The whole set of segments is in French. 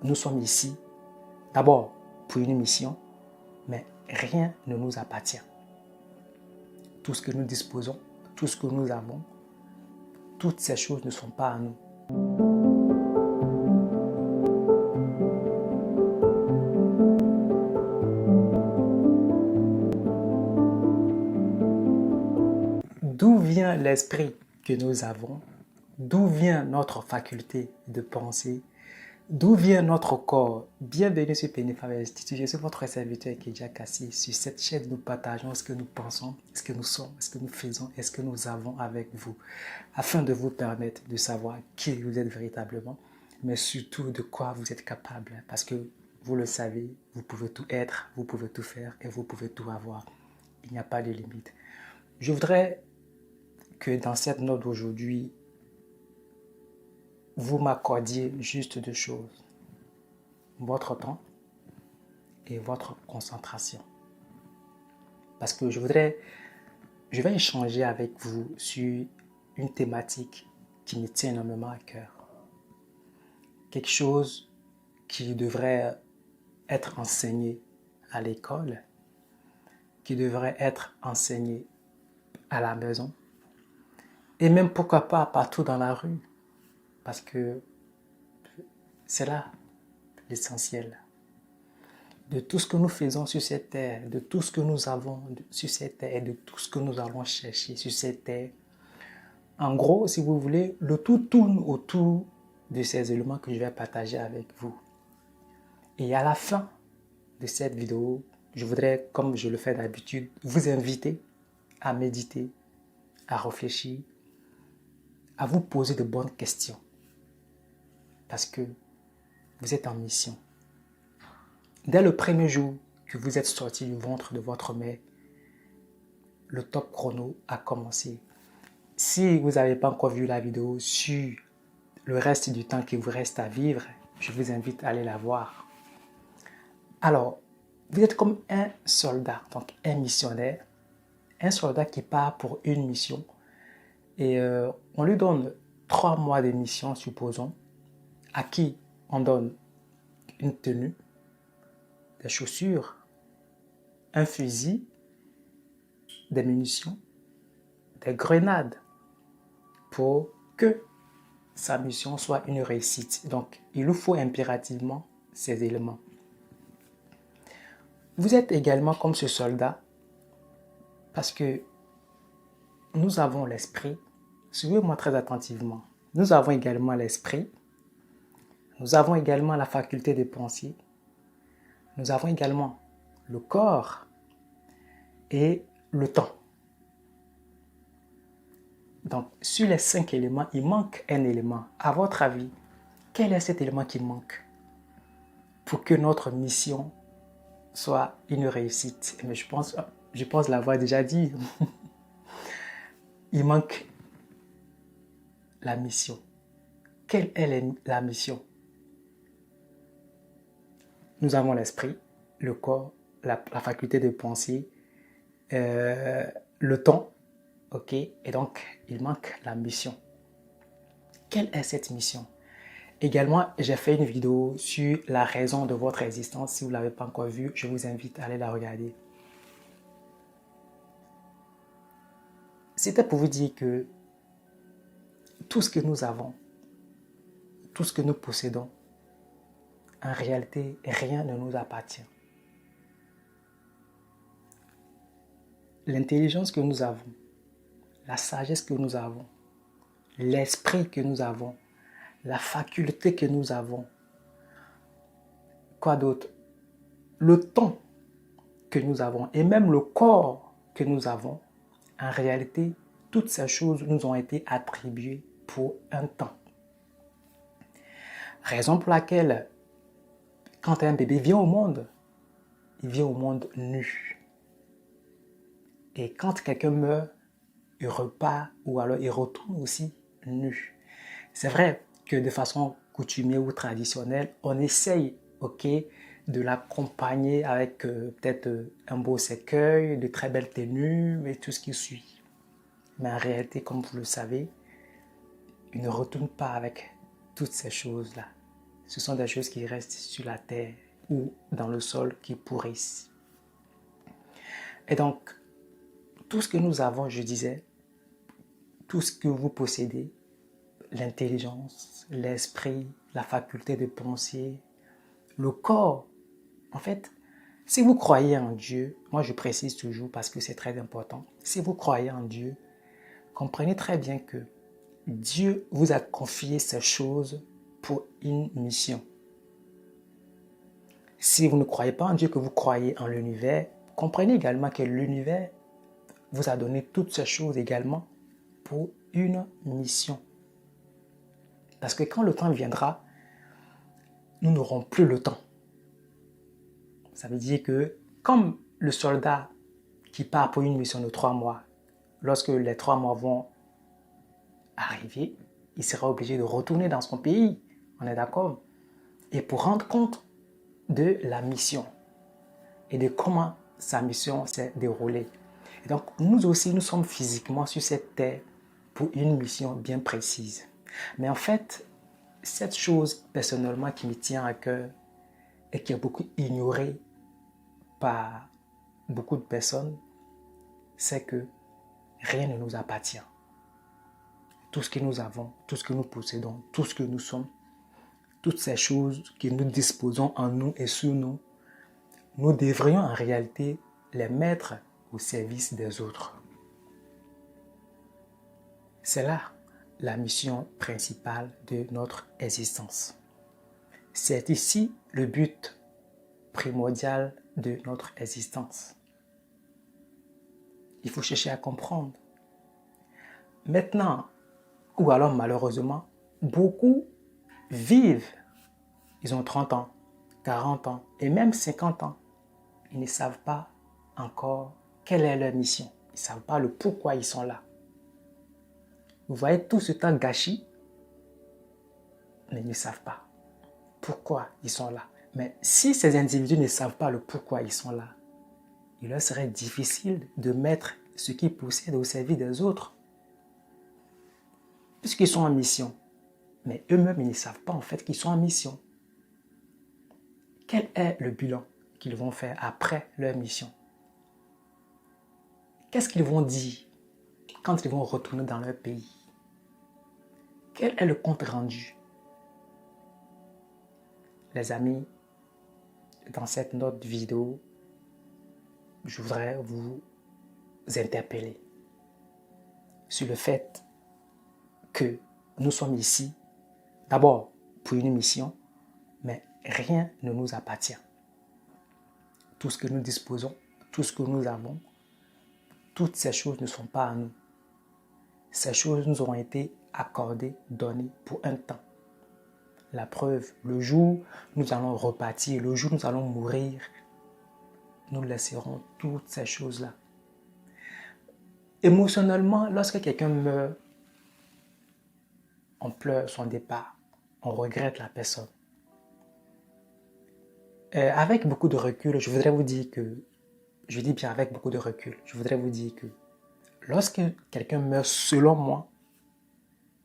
nous sommes ici, d'abord pour une mission, mais rien ne nous appartient. Tout ce que nous disposons, tout ce que nous avons, toutes ces choses ne sont pas à nous. D'où vient l'esprit que nous avons? D'où vient notre faculté de penser? D'où vient notre corps? Bienvenue sur Pennyfarm Institute. Je suis votre serviteur Kedja Kassi. Sur cette chaîne, nous partageons ce que nous pensons, ce que nous sommes, ce que nous faisons et ce que nous avons avec vous, afin de vous permettre de savoir qui vous êtes véritablement, mais surtout de quoi vous êtes capable. Parce que vous le savez, vous pouvez tout être, vous pouvez tout faire et vous pouvez tout avoir. Il n'y a pas de limite. Je voudrais que dans cette note d'aujourd'hui, vous m'accordiez juste deux choses, votre temps et votre concentration. Parce que je vais échanger avec vous sur une thématique qui me tient énormément à cœur. Quelque chose qui devrait être enseigné à l'école, qui devrait être enseigné à la maison, et même pourquoi pas partout dans la rue, parce que c'est là l'essentiel de tout ce que nous faisons sur cette terre, de tout ce que nous avons sur cette terre et de tout ce que nous allons chercher sur cette terre. En gros, si vous voulez, le tout tourne autour de ces éléments que je vais partager avec vous. Et à la fin de cette vidéo, je voudrais, comme je le fais d'habitude, vous inviter à méditer, à réfléchir, à vous poser de bonnes questions. Parce que vous êtes en mission. Dès le premier jour que vous êtes sorti du ventre de votre mère, le top chrono a commencé. Si vous n'avez pas encore vu la vidéo sur le reste du temps qui vous reste à vivre, je vous invite à aller la voir. Alors, vous êtes comme un soldat, donc un missionnaire, un soldat qui part pour une mission et on lui donne 3 mois de mission, supposons, à qui on donne une tenue, des chaussures, un fusil, des munitions, des grenades pour que sa mission soit une réussite. Donc, il nous faut impérativement ces éléments. Vous êtes également comme ce soldat parce que nous avons l'esprit. Suivez-moi très attentivement. Nous avons également l'esprit. Nous avons également la faculté de penser. Nous avons également le corps et le temps. Donc, sur les 5 éléments, il manque un élément. À votre avis, quel est cet élément qui manque pour que notre mission soit une réussite? Mais je pense l'avoir déjà dit. Il manque la mission. Quelle est la mission? Nous avons l'esprit, le corps, la faculté de penser, le temps, ok? Et donc, il manque la mission. Quelle est cette mission? Également, j'ai fait une vidéo sur la raison de votre existence. Si vous ne l'avez pas encore vue, je vous invite à aller la regarder. C'était pour vous dire que tout ce que nous avons, tout ce que nous possédons, en réalité, rien ne nous appartient. L'intelligence que nous avons, la sagesse que nous avons, l'esprit que nous avons, la faculté que nous avons, quoi d'autre? Le temps que nous avons et même le corps que nous avons, en réalité, toutes ces choses nous ont été attribuées pour un temps. Raison pour laquelle, quand un bébé vient au monde, il vient au monde nu. Et quand quelqu'un meurt, il repart ou alors il retourne aussi nu. C'est vrai que de façon coutumière ou traditionnelle, on essaye, ok, de l'accompagner avec peut-être un beau cercueil, de très belles tenues et tout ce qui suit. Mais en réalité, comme vous le savez, il ne retourne pas avec toutes ces choses-là. Ce sont des choses qui restent sur la terre ou dans le sol qui pourrissent. Et donc, tout ce que nous avons, je disais, tout ce que vous possédez, l'intelligence, l'esprit, la faculté de penser, le corps, en fait, si vous croyez en Dieu, moi je précise toujours parce que c'est très important, si vous croyez en Dieu, comprenez très bien que Dieu vous a confié ces choses pour une mission. Si vous ne croyez pas en Dieu, que vous croyez en l'univers, comprenez également que l'univers vous a donné toutes ces choses également pour une mission. Parce que quand le temps viendra, nous n'aurons plus le temps. Ça veut dire que comme le soldat qui part pour une mission de 3 mois, lorsque les 3 mois vont arriver, il sera obligé de retourner dans son pays. On est d'accord? Et pour rendre compte de la mission et de comment sa mission s'est déroulée. Et donc, nous aussi, nous sommes physiquement sur cette terre pour une mission bien précise. Mais en fait, cette chose personnellement qui me tient à cœur et qui est beaucoup ignorée par beaucoup de personnes, c'est que rien ne nous appartient. Tout ce que nous avons, tout ce que nous possédons, tout ce que nous sommes, toutes ces choses que nous disposons en nous et sur nous, nous devrions en réalité les mettre au service des autres. C'est là la mission principale de notre existence. C'est ici le but primordial de notre existence. Il faut chercher à comprendre. Maintenant, ou alors malheureusement, beaucoup vivent, ils ont 30 ans, 40 ans et même 50 ans. Ils ne savent pas encore quelle est leur mission. Ils ne savent pas le pourquoi ils sont là. Vous voyez tout ce temps gâché, mais ils ne savent pas pourquoi ils sont là. Mais si ces individus ne savent pas le pourquoi ils sont là, il leur serait difficile de mettre ce qu'ils possèdent au service des autres. Puisqu'ils sont en mission. Mais eux-mêmes, ils ne savent pas en fait qu'ils sont en mission. Quel est le bilan qu'ils vont faire après leur mission? Qu'est-ce qu'ils vont dire quand ils vont retourner dans leur pays? Quel est le compte rendu? Les amis, dans cette note vidéo, je voudrais vous interpeller sur le fait que nous sommes ici, d'abord pour une mission, mais rien ne nous appartient. Tout ce que nous disposons, tout ce que nous avons, toutes ces choses ne sont pas à nous. Ces choses nous ont été accordées, données pour un temps. La preuve, le jour où nous allons repartir, le jour où nous allons mourir, nous laisserons toutes ces choses-là. Émotionnellement, lorsque quelqu'un meurt, on pleure son départ, on regrette la personne. Avec beaucoup de recul, je voudrais vous dire que, je dis bien avec beaucoup de recul, je voudrais vous dire que lorsque quelqu'un meurt, selon moi,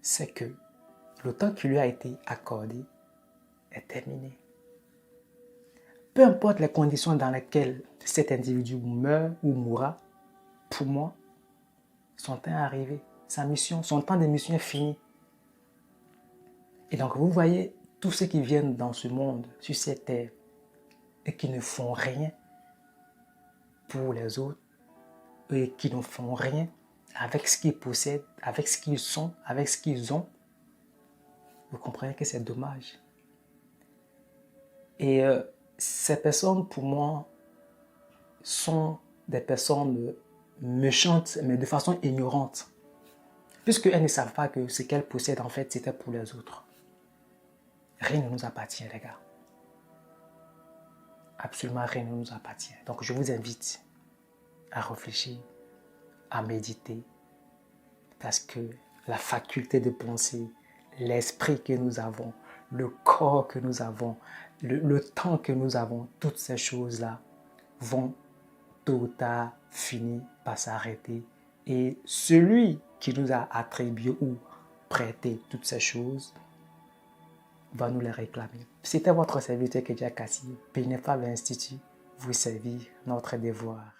c'est que le temps qui lui a été accordé est terminé. Peu importe les conditions dans lesquelles cet individu meurt ou mourra, pour moi, son temps est arrivé, sa mission, son temps de mission est fini. Et donc vous voyez, tous ceux qui viennent dans ce monde, sur cette terre, et qui ne font rien pour les autres, et qui ne font rien avec ce qu'ils possèdent, avec ce qu'ils sont, avec ce qu'ils ont, vous comprenez que c'est dommage. Et ces personnes, pour moi, sont des personnes méchantes, mais de façon ignorante, puisqu'elles ne savent pas que ce qu'elles possèdent, en fait, c'était pour les autres. Rien ne nous appartient, les gars. Absolument rien ne nous appartient. Donc, je vous invite à réfléchir, à méditer, parce que la faculté de penser, l'esprit que nous avons, le corps que nous avons, le temps que nous avons, toutes ces choses-là vont tôt ou tard finir par s'arrêter. Et celui qui nous a attribué ou prêté toutes ces choses va nous les réclamer. C'était votre serviteur Kedia Kassi, bénévole à l'Institut, vous servir notre devoir.